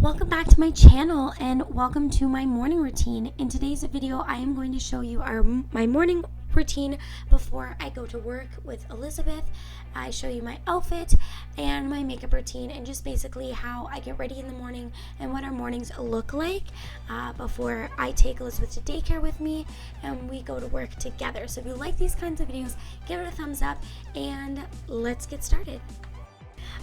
Welcome back to my channel and welcome to my morning routine. In today's video, I am going to show you my morning routine before I go to work with Elizabeth. I show you my outfit and my makeup routine and just basically how I get ready in the morning and what our mornings look like before I take Elizabeth to daycare with me and we go to work together. So if you like these kinds of videos, give it a thumbs up and let's get started.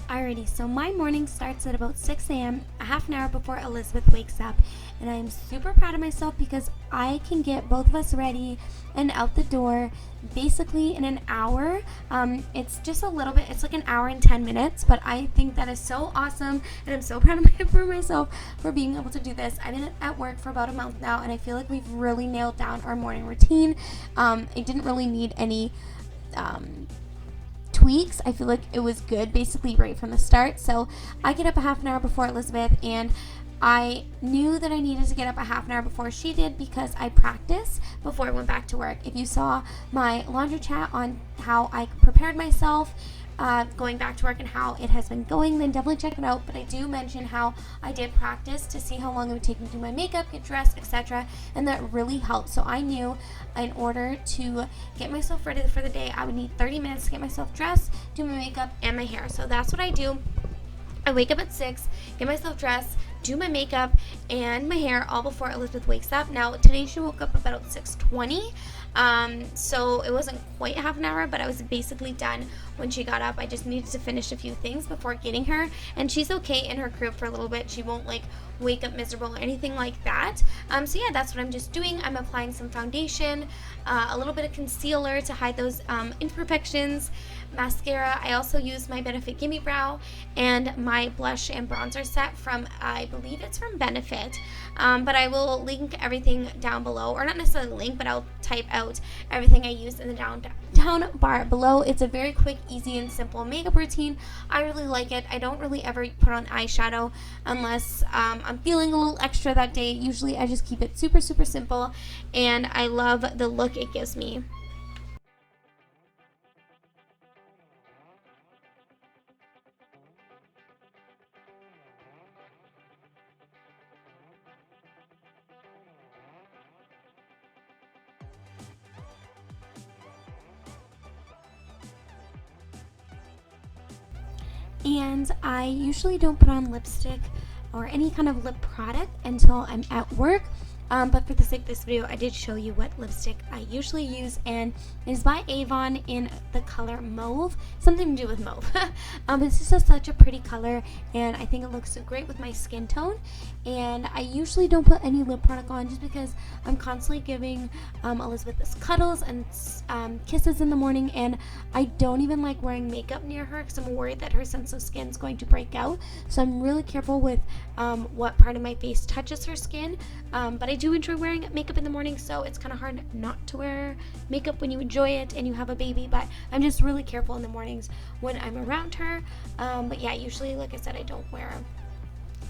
Alrighty, so my morning starts at about 6 a.m., a half an hour before Elizabeth wakes up, and I am super proud of myself because I can get both of us ready and out the door basically in an hour. It's just a little bit, it's like an hour and 10 minutes, but I think that is so awesome, and I'm so proud of myself for being able to do this. I've been at work for about a month now, and I feel like we've really nailed down our morning routine. It didn't really need any tweaks. I feel like it was good basically right from the start. So I get up a half an hour before Elizabeth, and I knew that I needed to get up a half an hour before she did because I practiced before I went back to work. If you saw my laundry chat on how I prepared myself going back to work and how it has been going, then definitely check it out. But I do mention how I did practice to see how long it would take me to do my makeup, get dressed, etc., and that really helped. So I knew in order to get myself ready for the day, I would need 30 minutes to get myself dressed, do my makeup, and my hair. So that's what I do. I wake up at 6, get myself dressed, do my makeup and my hair all before Elizabeth wakes up. Now today she woke up about 6:20, so it wasn't quite half an hour, but I was basically done when she got up. I just needed to finish a few things before getting her, and she's okay in her crib for a little bit. She won't like wake up miserable or anything like that. So yeah, that's what I'm just doing. I'm applying some foundation, a little bit of concealer to hide those imperfections, mascara. I also use my BENIFIT Gimme Brow and my blush and bronzer set from, I believe it's from BENIFIT, but I will link everything down below, or not necessarily link, but I'll type out everything I use in the down bar below. It's a very quick, easy, and simple makeup routine. I really like it. I don't really ever put on eyeshadow unless I'm feeling a little extra that day. Usually I just keep it super simple, and I love the look it gives me. And I usually don't put on lipstick or any kind of lip product until I'm at work. But for the sake of this video, I did show you what lipstick I usually use, and it is by Avon in the color Mauve, something to do with mauve. It's just such a pretty color, and I think it looks so great with my skin tone. And I usually don't put any lip product on just because I'm constantly giving Elizabeth cuddles and kisses in the morning, and I don't even like wearing makeup near her because I'm worried that her sensitive skin is going to break out. So I'm really careful with what part of my face touches her skin, but I do enjoy wearing makeup in the morning, so it's kind of hard not to wear makeup when you enjoy it and you have a baby. But I'm just really careful in the mornings when I'm around her. But yeah, usually, like I said, I don't wear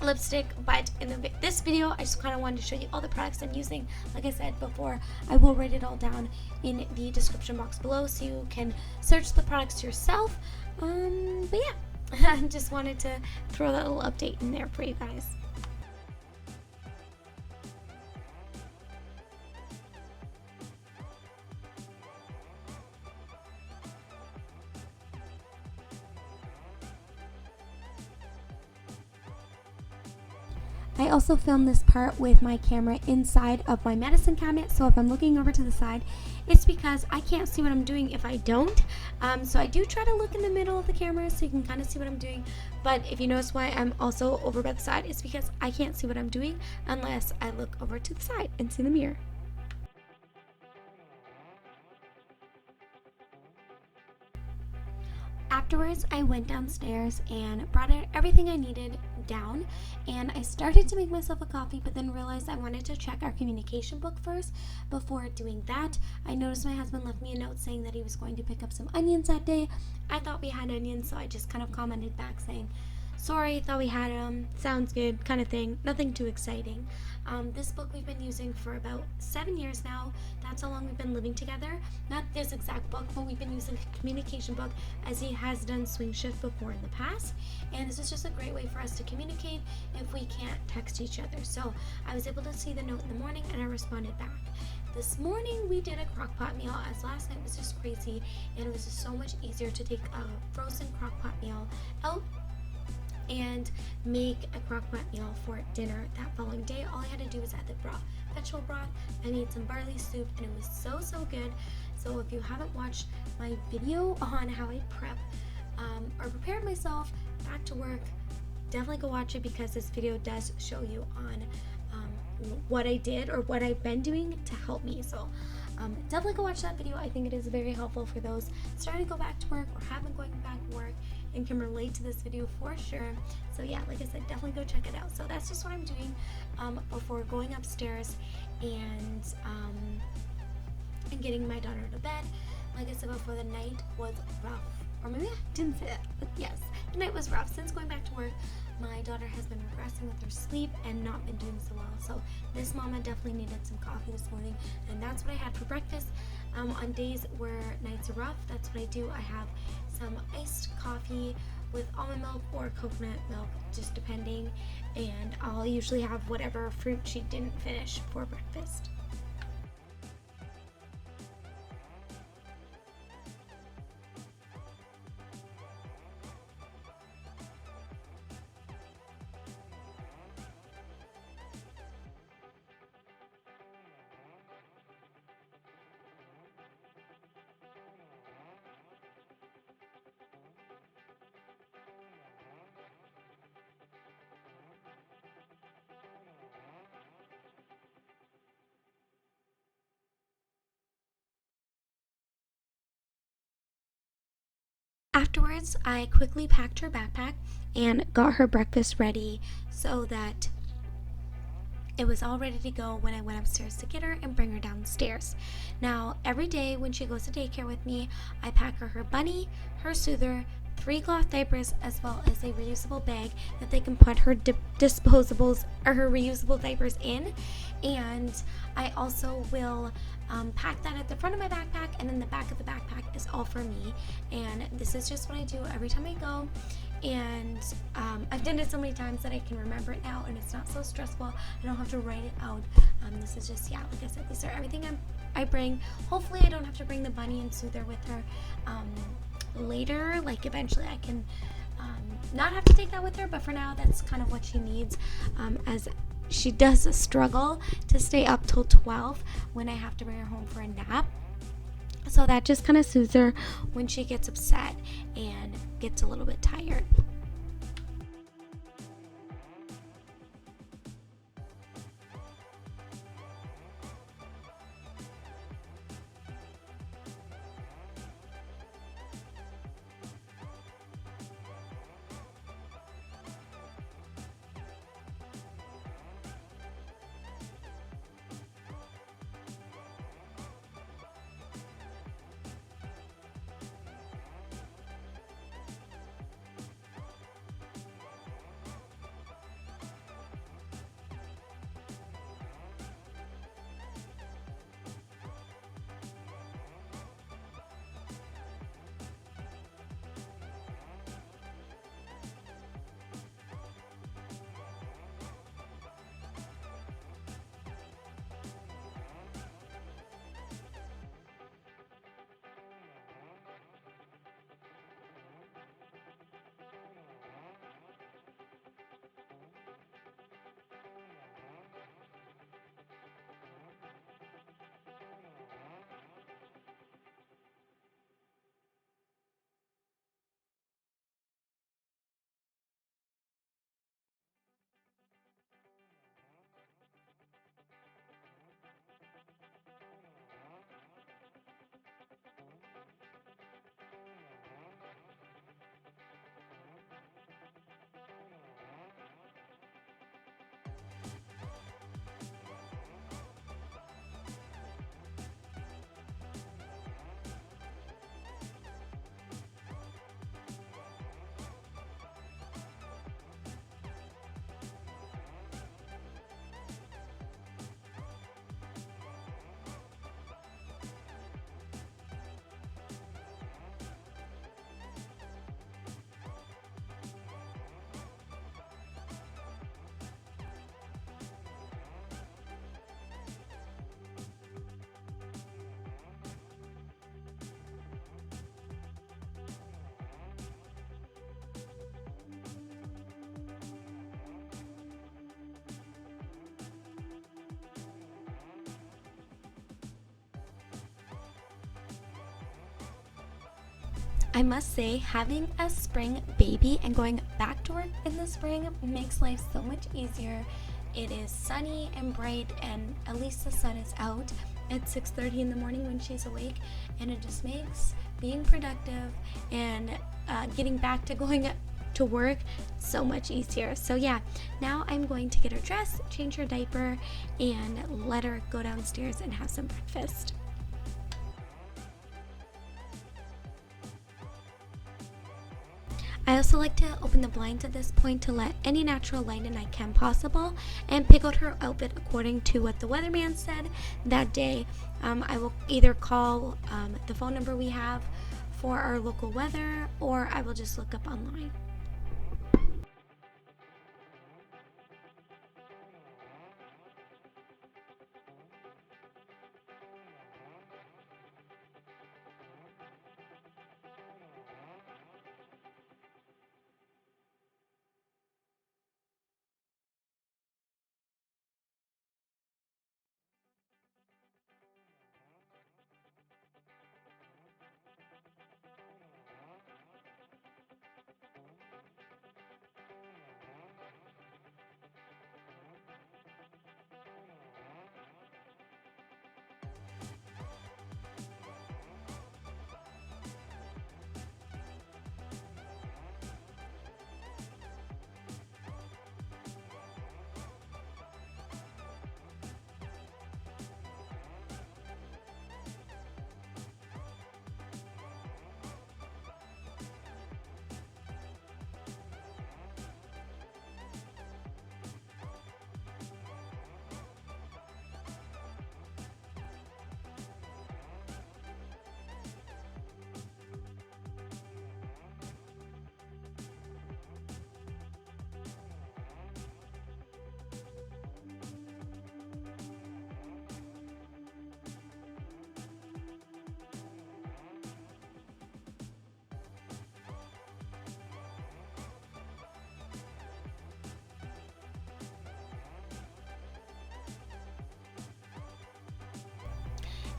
lipstick. But in this video, I just kind of wanted to show you all the products I'm using. Like I said before, I will write it all down in the description box below so you can search the products yourself. But yeah, I just wanted to throw that little update in there for you guys. I also filmed this part with my camera inside of my medicine cabinet, so if I'm looking over to the side, it's because I can't see what I'm doing if I don't. So I do try to look in the middle of the camera so you can kind of see what I'm doing. But if you notice why I'm also over by the side, it's because I can't see what I'm doing unless I look over to the side and see the mirror. Afterwards, I went downstairs and brought everything I needed down, and I started to make myself a coffee, but then realized I wanted to check our communication book first. Before doing that, I noticed my husband left me a note saying that he was going to pick up some onions that day. I thought we had onions, so I just kind of commented back saying sorry, thought we had them, sounds good kind of thing, nothing too exciting. This book we've been using for about 7 years now. That's how long we've been living together. Not this exact book, but we've been using a communication book, as he has done Swing Shift before in the past. And this is just a great way for us to communicate if we can't text each other. So I was able to see the note in the morning and I responded back. This morning we did a crock pot meal, as last night was just crazy and it was just so much easier to take a frozen crock pot meal out and make a crock pot meal for dinner that following day. All I had to do was add the vegetable broth. I made some barley soup and it was so good. So if you haven't watched my video on how I prep or prepared myself back to work, definitely go watch it, because this video does show you on what I did or what I've been doing to help me. So definitely go watch that video. I think it is very helpful for those starting to go back to work or have been going back to work and can relate to this video for sure. So yeah, like I said, definitely go check it out. So that's just what I'm doing before going upstairs and getting my daughter to bed. Like I said before, the night was rough, or maybe I didn't say that, but yes, the night was rough. Since going back to work, my daughter has been regressing with her sleep and not been doing so well. So this mama definitely needed some coffee this morning, and that's what I had for breakfast. On days where nights are rough, that's what I do. I have some iced coffee with almond milk or coconut milk, just depending, and I'll usually have whatever fruit she didn't finish for breakfast. Afterwards, I quickly packed her backpack and got her breakfast ready so that it was all ready to go when I went upstairs to get her and bring her downstairs. Now, every day when she goes to daycare with me, I pack her bunny, her soother, 3 cloth diapers, as well as a reusable bag that they can put her disposables or her reusable diapers in. And I also will pack that at the front of my backpack, and then the back of the backpack is all for me. And this is just what I do every time I go. And I've done it so many times that I can remember it now, and it's not so stressful. I don't have to write it out. This is just, yeah, like I said, these are everything I bring. Hopefully I don't have to bring the bunny and soother with her later. Like eventually I can not have to take that with her, but for now that's kind of what she needs, as she does struggle to stay up till 12 when I have to bring her home for a nap. So that just kind of soothes her when she gets upset and gets a little bit tired. I must say, having a spring baby and going back to work in the spring makes life so much easier. It is sunny and bright, and at least the sun is out at 6:30 in the morning when she's awake, and it just makes being productive and getting back to going to work so much easier. So yeah, now I'm going to get her dressed, change her diaper, and let her go downstairs and have some breakfast. I also like to open the blinds at this point to let any natural light in I can possible, and pick out her outfit according to what the weatherman said that day. I will either call the phone number we have for our local weather, or I will just look up online.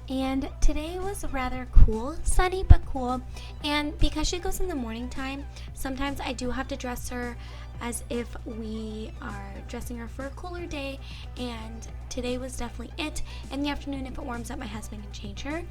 And today was rather cool, sunny but cool. And because she goes in the morning time, sometimes I do have to dress her as if we are dressing her for a cooler day, and today was definitely it. In the afternoon, if it warms up, my husband can change her,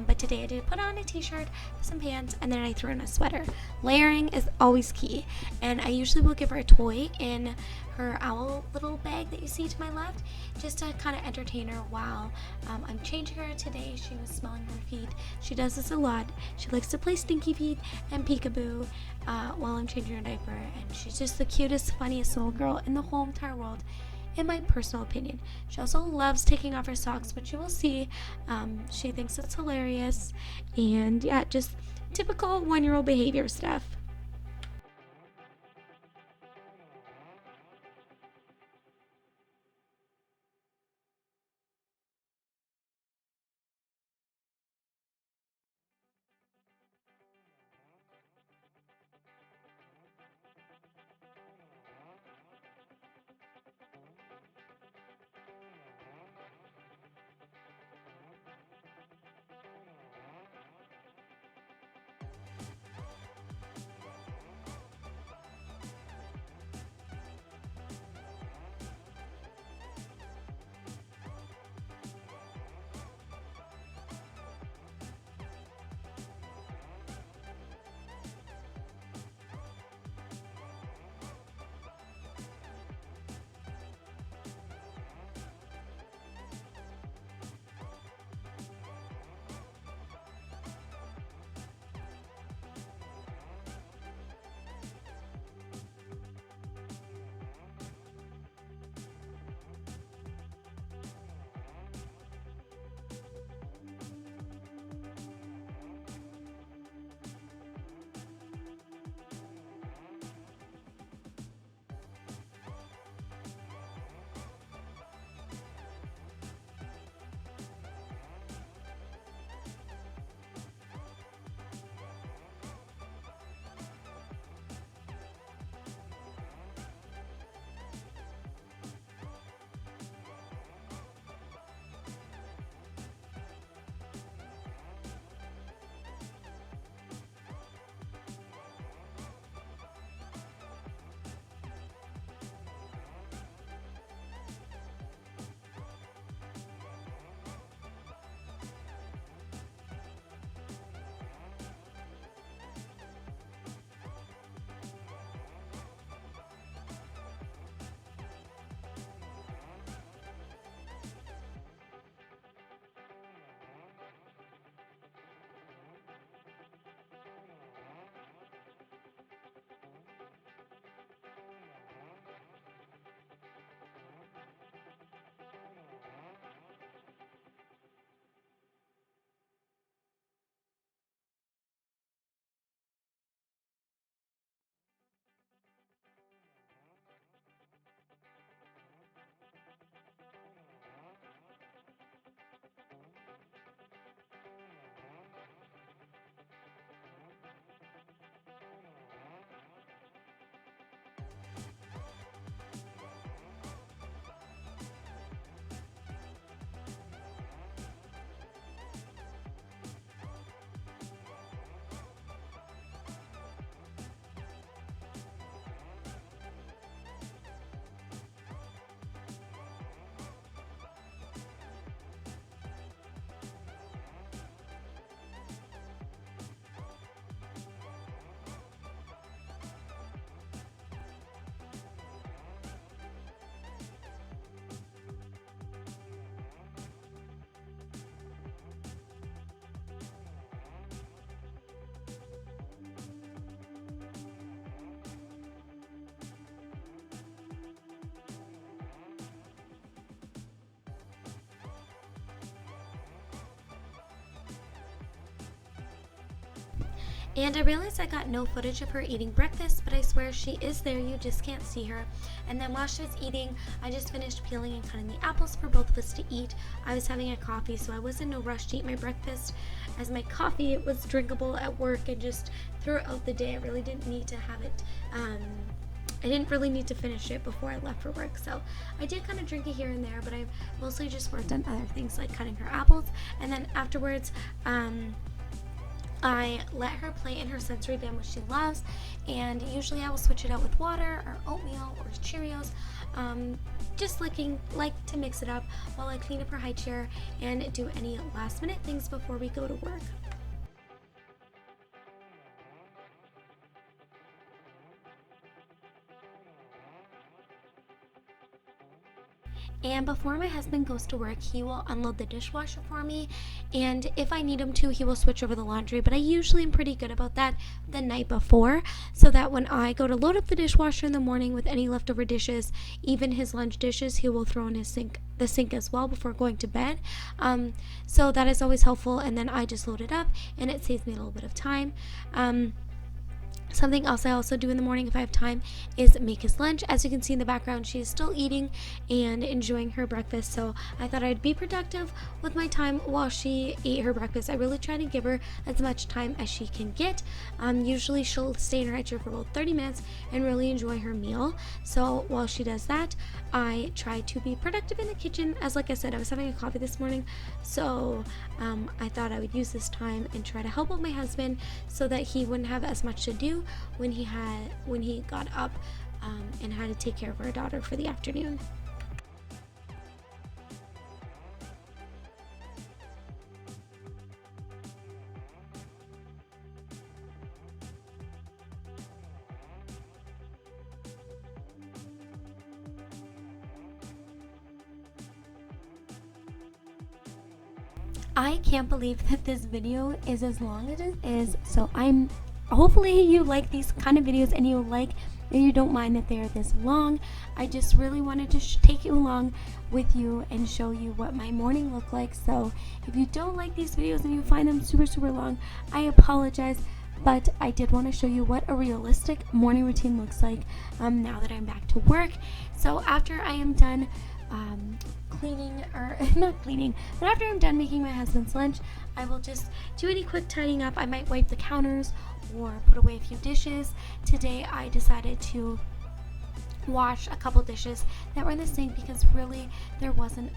but today I did put on a t-shirt, some pants, and then I threw in a sweater. Layering is always key, and I usually will give her a toy in her owl little bag that you see to my left, just to kind of entertain her while I'm changing her. Today she was smelling her feet. She does this a lot. She likes to play Stinky Feet and Peekaboo while I'm changing her diaper, and she's just the cutest, funniest little girl in the whole entire world, in my personal opinion. She also loves taking off her socks, which you will see. She thinks it's hilarious, and yeah, just typical one-year-old behavior stuff. And I realized I got no footage of her eating breakfast, but I swear she is there, you just can't see her. And then while she was eating, I just finished peeling and cutting the apples for both of us to eat. I was having a coffee, so I was in no rush to eat my breakfast, as my coffee was drinkable at work and just throughout the day. I really didn't need to have it, I didn't really need to finish it before I left for work, so I did kind of drink it here and there, but I mostly just worked on other things like cutting her apples. And then afterwards, I let her play in her sensory bin, which she loves, and usually I will switch it out with water or oatmeal or Cheerios, just like to mix it up while I clean up her high chair and do any last minute things before we go to work. And before my husband goes to work, he will unload the dishwasher for me, and if I need him to, he will switch over the laundry, but I usually am pretty good about that the night before, so that when I go to load up the dishwasher in the morning with any leftover dishes, even his lunch dishes, he will throw in the sink as well before going to bed. So that is always helpful, and then I just load it up and it saves me a little bit of time. Something else I also do in the morning if I have time is make his lunch. As you can see in the background, she is still eating and enjoying her breakfast, so I thought I'd be productive with my time while she ate her breakfast. I really try to give her as much time as she can get. Usually she'll stay in her chair for about 30 minutes and really enjoy her meal. So while she does that, I try to be productive in the kitchen. As like I said, I was having a coffee this morning, so I thought I would use this time and try to help out my husband so that he wouldn't have as much to do when he got up and had to take care of our daughter for the afternoon. I can't believe that this video is as long as it is, so hopefully you like these kind of videos and you don't mind that they're this long. I just really wanted to take you along with you and show you what my morning looked like. So if you don't like these videos and you find them super long, I apologize, but I did want to show you what a realistic morning routine looks like now that I'm back to work. So after I am done not cleaning, but after I'm done making my husband's lunch, I will just do any quick tidying up. I might wipe the counters or put away a few dishes. Today I decided to wash a couple dishes that were in the sink because really there wasn't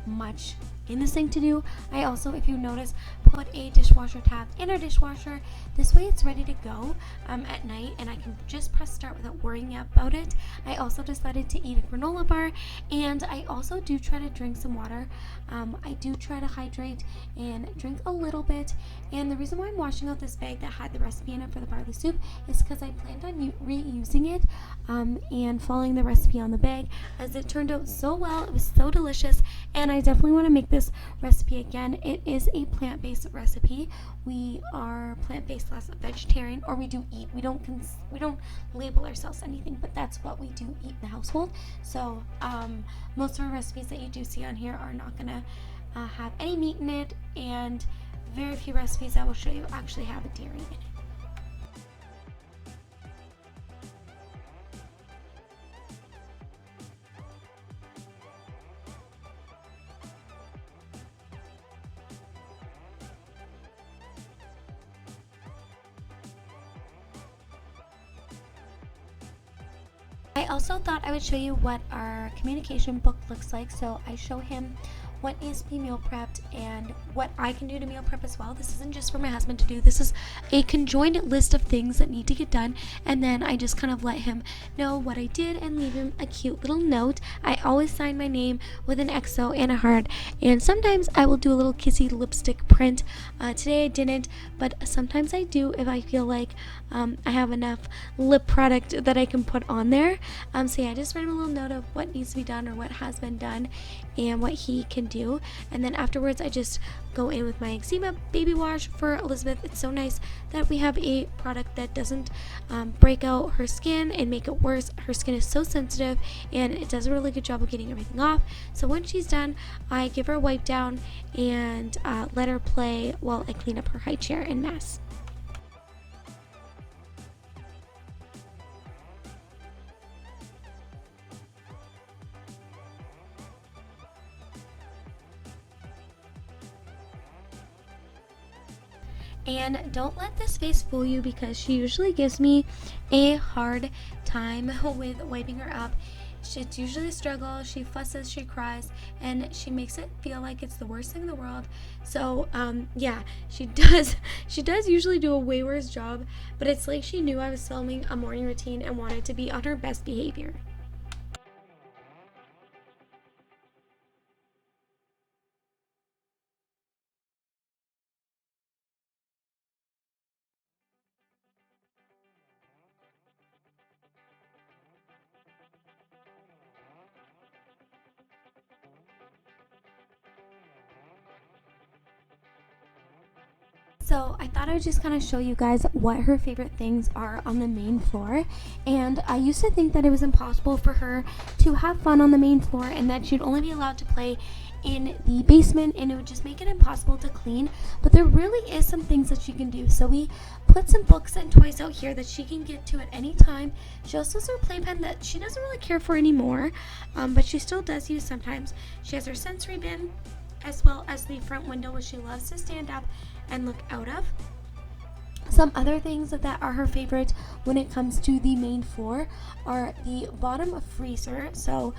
much in the sink to do. I also, if you notice, put a dishwasher tab in our dishwasher. This way it's ready to go at night and I can just press start without worrying about it. I also decided to eat a granola bar, and I also do try to drink some water. I do try to hydrate and drink a little bit, and the reason why I'm washing out this bag that had the recipe in it for the barley soup is because I planned on reusing it and following the recipe on the bag, as it turned out so well. It was so delicious, and I definitely want to make this recipe again. It is a plant-based recipe. We are plant-based, less vegetarian, or we do eat. We don't label ourselves anything, but that's what we do eat in the household. So most of our recipes that you do see on here are not gonna have any meat in it, and very few recipes I will show you actually have a dairy in it. I also thought I would show you what our communication book looks like. So I show him what needs to be meal prepped and what I can do to meal prep as well. This isn't just for my husband to do. This is a conjoined list of things that need to get done, and then I just kind of let him know what I did and leave him a cute little note. I always sign my name with an XO and a heart, and sometimes I will do a little kissy lipstick print. Today I didn't, but sometimes I do if I feel like I have enough lip product that I can put on there. So yeah, I just write him a little note of what needs to be done or what has been done and what he can do, and then afterwards I just go in with my eczema baby wash for Elizabeth. It's so nice that we have a product that doesn't break out her skin and make it worse. Her skin is so sensitive and it does a really good job of getting everything off. So when she's done, I give her a wipe down and let her play while I clean up her high chair and mess. And don't let this face fool you, because she usually gives me a hard time with wiping her up. It's usually a struggle. She fusses, she cries, and she makes it feel like it's the worst thing in the world. So yeah, she does usually do a way worse job, but it's like she knew I was filming a morning routine and wanted to be on her best behavior. So I thought I would just kind of show you guys what her favorite things are on the main floor. And I used to think that it was impossible for her to have fun on the main floor, and that she'd only be allowed to play in the basement, and it would just make it impossible to clean. But there really is some things that she can do. So we put some books and toys out here that she can get to at any time. She also has her playpen that she doesn't really care for anymore, but she still does use sometimes. She has her sensory bin, as well as the front window, which she loves to stand up and look out of. Some other things that are her favorite when it comes to the main floor are the bottom freezer. So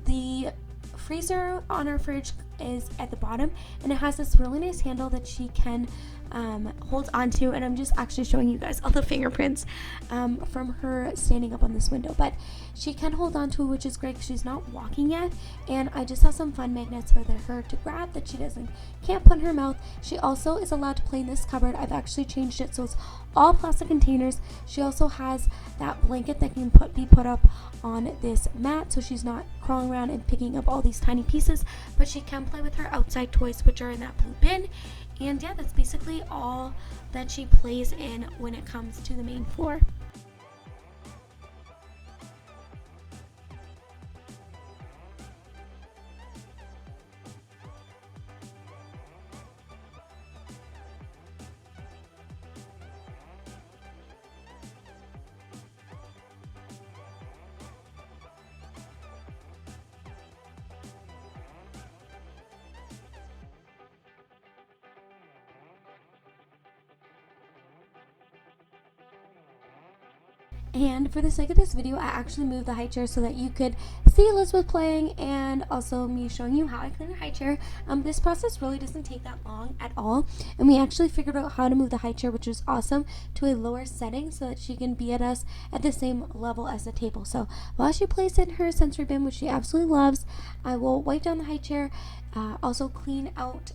the freezer on our fridge is at the bottom, and it has this really nice handle that she can hold onto, and I'm just actually showing you guys all the fingerprints from her standing up on this window, but she can hold on to it, which is great because she's not walking yet. And I just have some fun magnets for her to grab that she can't put in her mouth. She also is allowed to play in this cupboard. I've actually changed it so it's all plastic containers. She also has that blanket that can be put up on this mat, so she's not crawling around and picking up all these tiny pieces, but she can play with her outside toys, which are in that blue bin. And yeah, that's basically all that she plays in when it comes to the main floor. And for the sake of this video, I actually moved the high chair so that you could see Elizabeth playing, and also me showing you how I clean the high chair. This process really doesn't take that long at all, and we actually figured out how to move the high chair, which was awesome, to a lower setting so that she can be at the same level as the table. So while she plays in her sensory bin, which she absolutely loves, I will wipe down the high chair, also clean out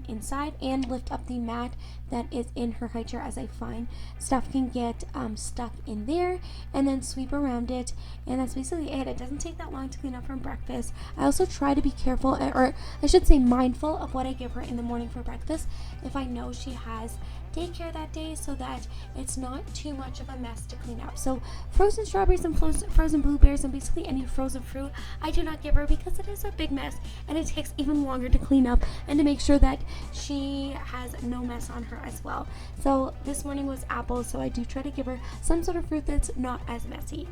inside, and lift up the mat that is in her high chair, as I find stuff can get stuck in there, and then sweep around it. And that's basically it. It doesn't take that long to clean up from breakfast. I also try to be careful, or I should say mindful, of what I give her in the morning for breakfast if I know she has daycare that day, so that it's not too much of a mess to clean up. So frozen strawberries and frozen blueberries and basically any frozen fruit I do not give her, because it is a big mess and it takes even longer to clean up and to make sure that she has no mess on her as well. So this morning was apples, so I do try to give her some sort of fruit that's not as messy.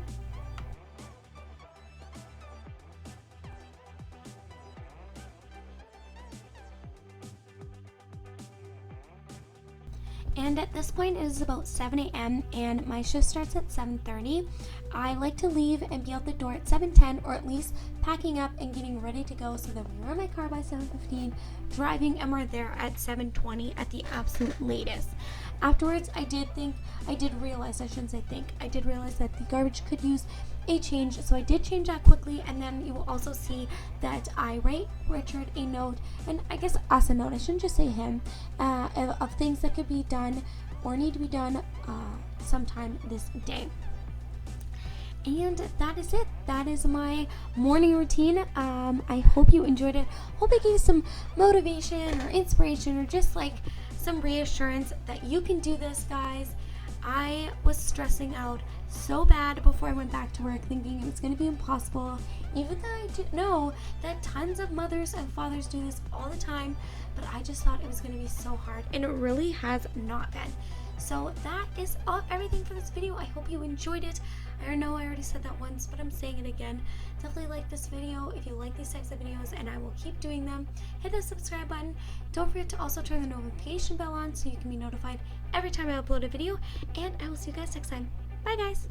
And at this point it is about 7 a.m. and my shift starts at 7:30. I like to leave and be out the door at 7:10, or at least packing up and getting ready to go, so that we're in my car by 7:15, driving, and we're there at 7:20 at the absolute latest. Afterwards, I did realize that the garbage could use a change, so I did change that quickly. And then you will also see that I write Richard a note, and I guess us a note, I shouldn't just say him, of things that could be done or need to be done sometime this day. And that is it. That is my morning routine. I hope you enjoyed it. Hope it gave you some motivation or inspiration, or just like some reassurance that you can do this, guys. I was stressing out so bad before I went back to work, thinking it's going to be impossible, even though I do know that tons of mothers and fathers do this all the time. But I just thought it was going to be so hard, and it really has not been. So that is everything for this video. I hope you enjoyed it. I know I already said that once, but I'm saying it again. Definitely like this video if you like these types of videos, and I will keep doing them. Hit the subscribe button. Don't forget to also turn the notification bell on so you can be notified every time I upload a video, and I will see you guys next time. Bye guys!